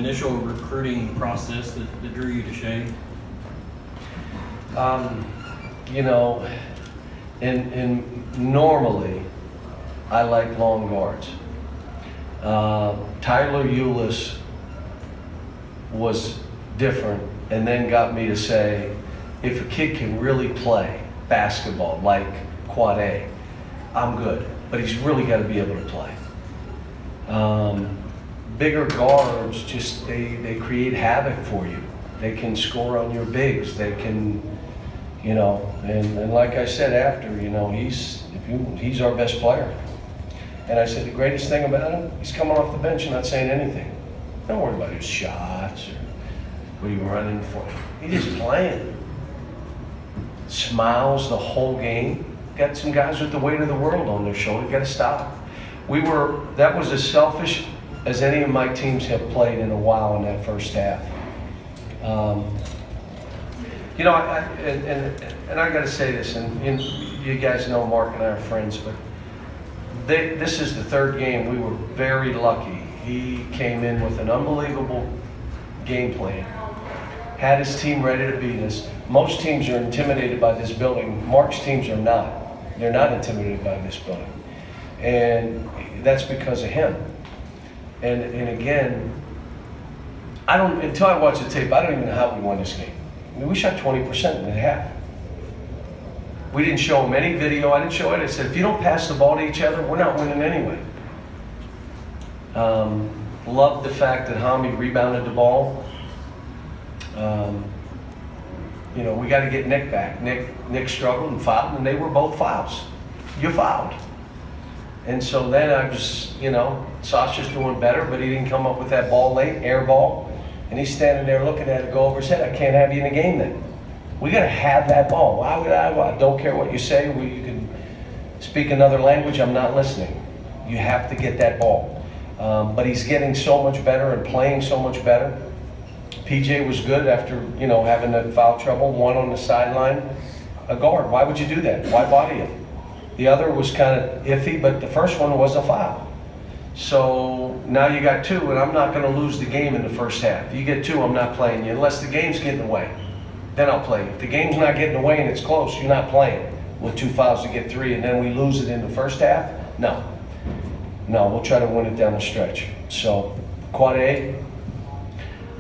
initial recruiting process that drew you to Shea? You know, normally I like long guards. Tyler Eulis was different, and then got me to say, if a kid can really play basketball like Quad A, I'm good, but he's really got to be able to play. Bigger guards, just they create havoc for you. They can score on your bigs. They can, you know, and like I said after, you know, he's our best player. And I said the greatest thing about him, he's coming off the bench and not saying anything. Don't worry about his shots or what are you running for. He's just playing. Smiles the whole game. Got some guys with the weight of the world on their shoulder. Got to stop. That was as selfish as any of my teams have played in a while in that first half. You know, and I got to say this, and you guys know Mark and I are friends, but this is the third game. We were very lucky. He came in with an unbelievable game plan, had his team ready to beat us. Most teams are intimidated by this building. Mark's teams are not. They're not intimidated by this building. And that's because of him. And again, until I watch the tape, I don't even know how we won this game. I mean, we shot 20% in the half. We didn't show them any video. I didn't show it. I said, if you don't pass the ball to each other, we're not winning anyway. Loved the fact that Hami rebounded the ball. You know, we got to get Nick back. Nick struggled and fouled, and they were both fouls. You fouled. And so then I was, you know, Sasha's doing better, but he didn't come up with that ball late, air ball. And he's standing there looking at it go over his head. I can't have you in the game then. We got to have that ball. Why would I don't care what you say. You can speak another language. I'm not listening. You have to get that ball. But he's getting so much better and playing so much better. PJ was good after, you know, having that foul trouble. One on the sideline. A guard. Why would you do that? Why body him? The other was kind of iffy, but the first one was a foul. So now you got two, and I'm not going to lose the game in the first half. You get two, I'm not playing you unless the game's getting away. Then I'll play you. If the game's not getting away and it's close, you're not playing with 2 fouls to get 3, and then we lose it in the first half. No, we'll try to win it down the stretch. So Quad A,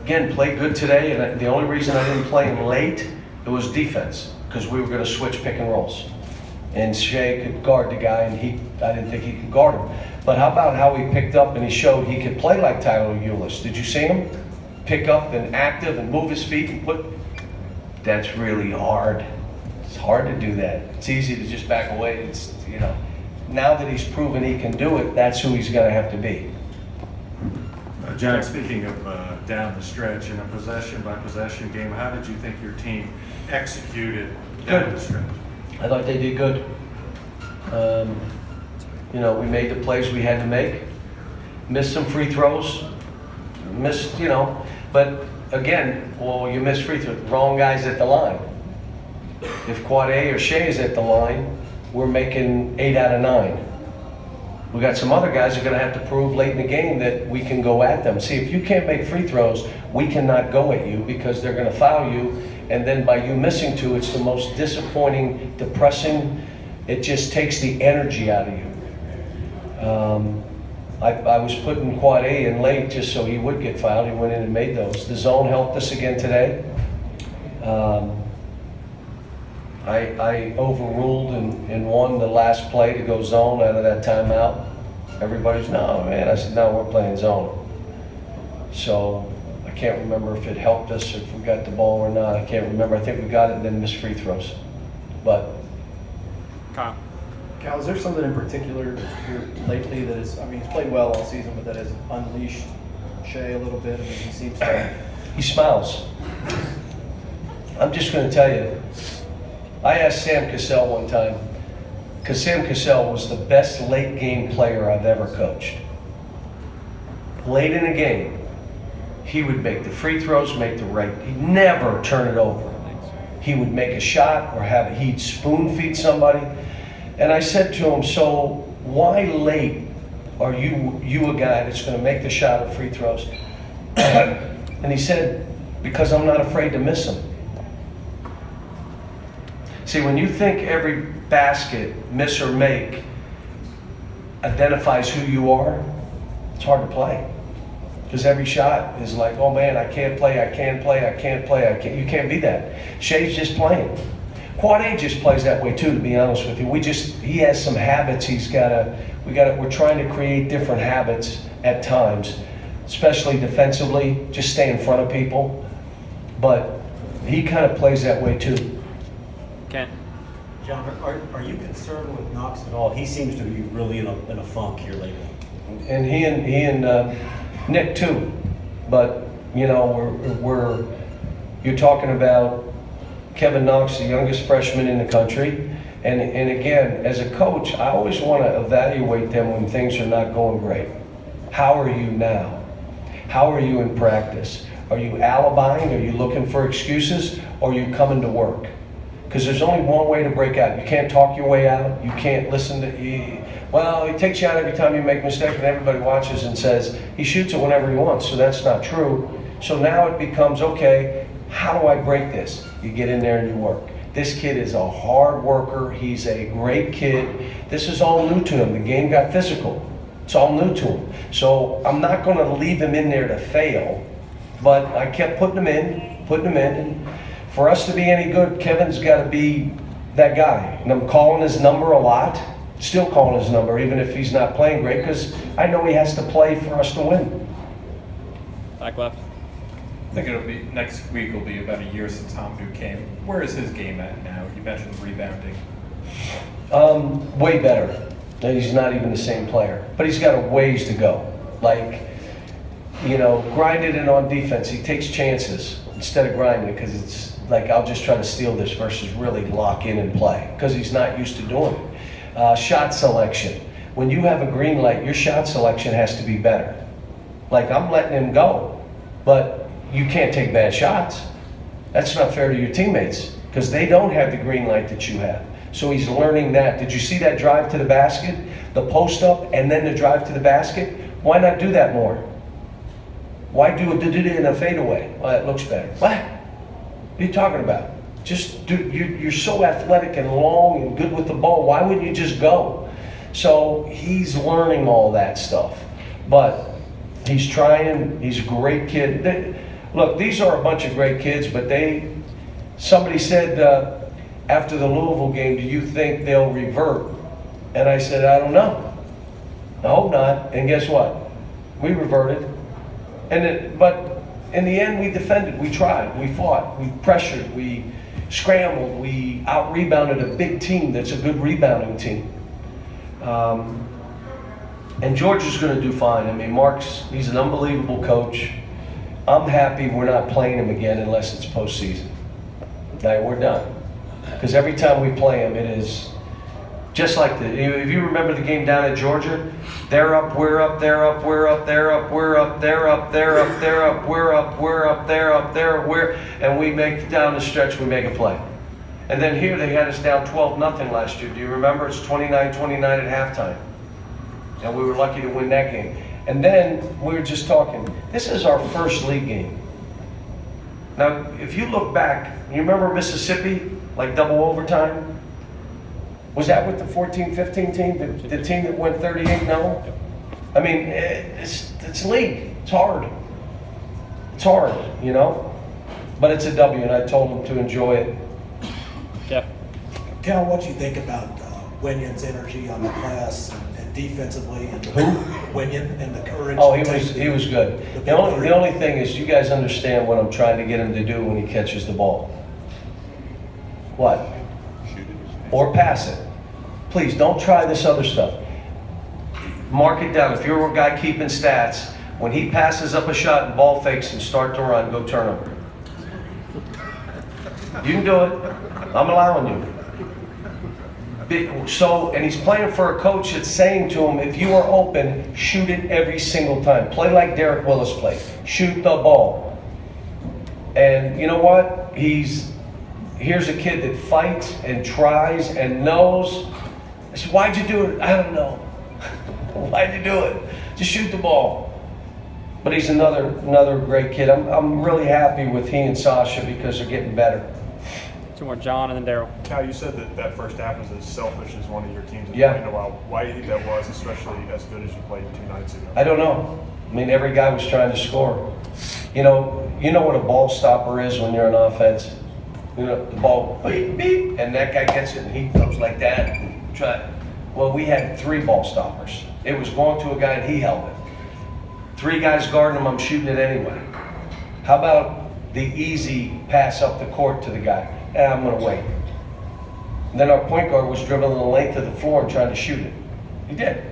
again, played good today, and the only reason I didn't play him late, it was defense, because we were going to switch pick and rolls. And Shea could guard the guy, and I didn't think he could guard him. But how about how he picked up and he showed he could play like Tyler Eulis? Did you see him pick up and active and move his feet and put? That's really hard. It's hard to do that. It's easy to just back away. It's, you know, now that he's proven he can do it, that's who he's going to have to be. John, speaking of down the stretch in a possession-by-possession game, how did you think your team executed down the stretch? I thought they did good. You know, we made the plays we had to make. Missed some free throws. Missed, you know, but again, well, you miss free throws. Wrong guys at the line. If Quad A or Shea is at the line, we're making 8 out of 9. We got some other guys who are going to have to prove late in the game that we can go at them. See, if you can't make free throws, we cannot go at you because they're going to foul you. And then by you missing 2, it's the most disappointing, depressing. It just takes the energy out of you. I was putting Quad A in late just so he would get fouled. He went in and made those. The zone helped us again today. I overruled and won the last play to go zone out of that timeout. Everybody's, no, man. I said, no, we're playing zone. So I can't remember if it helped us, if we got the ball or not. I can't remember. I think we got it and then missed free throws. But Kyle, is there something in particular here lately that is, I mean, he's played well all season, but that has unleashed Shea a little bit? I mean, he seems to... He smiles. I'm just going to tell you, I asked Sam Cassell one time, because Sam Cassell was the best late game player I've ever coached. Late in a game, he would make the free throws, make the right, he'd never turn it over. He would make a shot or he'd spoon feed somebody. And I said to him, so why late are you a guy that's going to make the shot of free throws? And he said, because I'm not afraid to miss them. See, when you think every basket, miss or make, identifies who you are, it's hard to play. Because every shot is like, oh man, I can't play, I can't play, I can't play, I can't. You can't be that. Shea's just playing. Quad A just plays that way too, to be honest with you. He has some habits we're trying to create different habits at times, especially defensively, just stay in front of people. But he kind of plays that way too. Ken? John, are you concerned with Knox at all? He seems to be really in a funk here lately. And he and Nick too. But you know, you're talking about Kevin Knox, the youngest freshman in the country. And again, as a coach, I always want to evaluate them when things are not going great. How are you now? How are you in practice? Are you alibiing? Are you looking for excuses? Or are you coming to work? Because there's only one way to break out. You can't talk your way out. You can't listen to, well, he takes you out every time you make a mistake, and everybody watches and says, he shoots it whenever he wants. So that's not true. So now it becomes, okay, how do I break this? You get in there and you work. This kid is a hard worker. He's a great kid. This is all new to him. The game got physical. It's all new to him. So I'm not going to leave him in there to fail, but I kept putting him in. And for us to be any good, Kevin's got to be that guy. And I'm calling his number a lot. Still calling his number, even if he's not playing great, because I know he has to play for us to win. Back left. I think next week will be about a year since Hamdu came. Where is his game at now? You mentioned rebounding. Way better. He's not even the same player, but he's got a ways to go. Like, grinded in on defense. He takes chances instead of grinding, because it's like, I'll just try to steal this versus really lock in and play, because he's not used to doing it. Shot selection. When you have a green light, your shot selection has to be better. Like, I'm letting him go, but you can't take bad shots. That's not fair to your teammates, because they don't have the green light that you have. So he's learning that. Did you see that drive to the basket? The post up and then the drive to the basket? Why not do that more? Why do it in a fadeaway? Well, that looks better. What are you talking about? Just do. You're so athletic and long and good with the ball. Why wouldn't you just go? So he's learning all that stuff. But he's trying. He's a great kid. Look, these are a bunch of great kids, but somebody said after the Louisville game, do you think they'll revert? And I said, I don't know. I hope not. And guess what? We reverted. But in the end, we defended. We tried. We fought. We pressured. We scrambled. We out-rebounded a big team that's a good rebounding team. And George is going to do fine. I mean, he's an unbelievable coach. I'm happy we're not playing him again unless it's postseason. Now, we're done. Because every time we play him, it is just like if you remember the game down at Georgia, they're up, we're up, they're up, we're up, they're up, we're up, they're up, they're up, they're up, we're up, we're up, they're up, and we make down the stretch, we make a play. And then here they had us down 12-0 last year. Do you remember? It's 29-29 at halftime. And we were lucky to win that game. And then we were just talking, this is our first league game. Now, if you look back, you remember Mississippi, like double overtime? Was that with the 14-15 team, the team that went 38-0? I mean, it's league. It's hard. It's hard, But it's a W, and I told them to enjoy it. Jeff? Cal, what do you think about Winyon's energy on the glass and defensively? And Winyon and the courage. Oh, he was good. The only thing is, you guys understand what I'm trying to get him to do when he catches the ball. What? Or pass it. Please, don't try this other stuff. Mark it down. If you're a guy keeping stats, when he passes up a shot and ball fakes and start to run, go turnover. You can do it. I'm allowing you. And he's playing for a coach that's saying to him, if you are open, shoot it every single time. Play like Derek Willis played. Shoot the ball. And you know what? Here's a kid that fights and tries and knows. I said, why'd you do it? I don't know. Why'd you do it? Just shoot the ball. But he's another great kid. I'm really happy with he and Sasha because they're getting better. Two more, John and then Daryl. Cal, you said that first half was as selfish as one of your teams has Yeah. played in a while. Why do you think that was, especially as good as you played 2 nights ago? I don't know. I mean, every guy was trying to score. You know what a ball stopper is when you're on offense? You know, the ball, beep, beep, and that guy gets it and he goes like that and try. Well, we had 3 ball stoppers. It was going to a guy and he held it. 3 guys guarding him, I'm shooting it anyway. How about the easy pass up the court to the guy? I'm gonna wait. And then our point guard was dribbling the length of the floor and trying to shoot it. He did.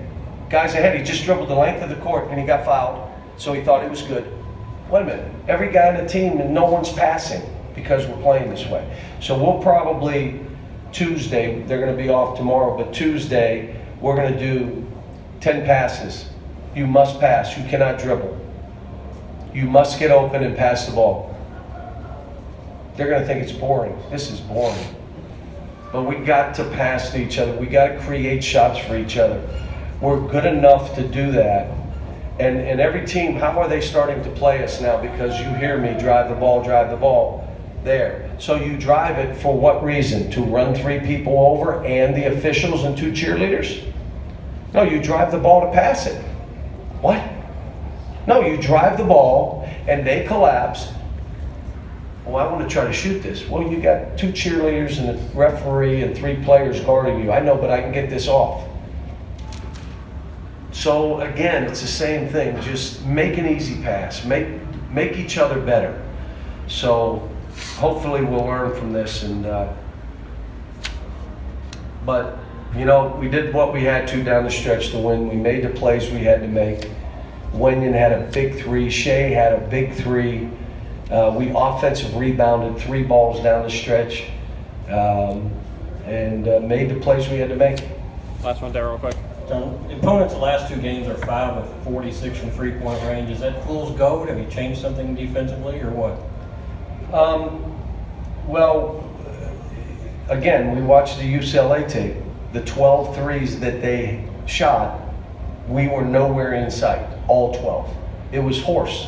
Guys ahead, he just dribbled the length of the court and he got fouled, so he thought it was good. Wait a minute, every guy on the team and no one's passing because we're playing this way. So we'll probably, Tuesday, they're gonna be off tomorrow, but Tuesday, we're gonna do 10 passes. You must pass, you cannot dribble. You must get open and pass the ball. They're gonna think it's boring. This is boring. But we got to pass to each other. We got to create shots for each other. We're good enough to do that. And every team, how are they starting to play us now? Because you hear me, drive the ball, there. So you drive it for what reason? To run 3 people over and the officials and 2 cheerleaders? No, you drive the ball to pass it. What? No, you drive the ball and they collapse. Well, I want to try to shoot this. Well, you got 2 cheerleaders and a referee and 3 players guarding you. I know, but I can get this off. So again, it's the same thing. Just make an easy pass. Make each other better. So hopefully we'll learn from this. But you know, we did what we had to down the stretch to win. We made the plays we had to make. Wenyon had a big 3. Shea had a big 3. We offensive rebounded 3 balls down the stretch and made the plays we had to make. Last one, Daryl, real quick. John, opponents the last 2 games are 5 of 46 from 3-point range. Is that fool's gold? Have you changed something defensively or what? Well, again, we watched the UCLA tape. The 12 threes that they shot, we were nowhere in sight, all 12. It was horse.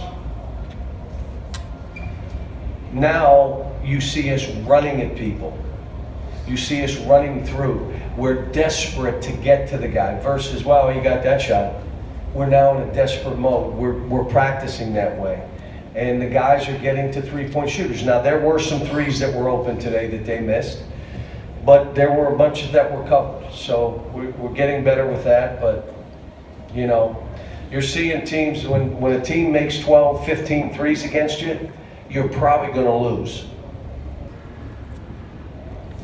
Now you see us running at people. You see us running through. We're desperate to get to the guy versus, wow, you got that shot. We're now in a desperate mode. We're practicing that way. And the guys are getting to 3-point shooters. Now there were some 3s that were open today that they missed, but there were a bunch that were covered. So we're getting better with that, but you know, you're seeing teams, when a team makes 12, 15 threes against you, you're probably going to lose.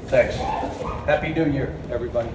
Thanks. Happy New Year, everybody.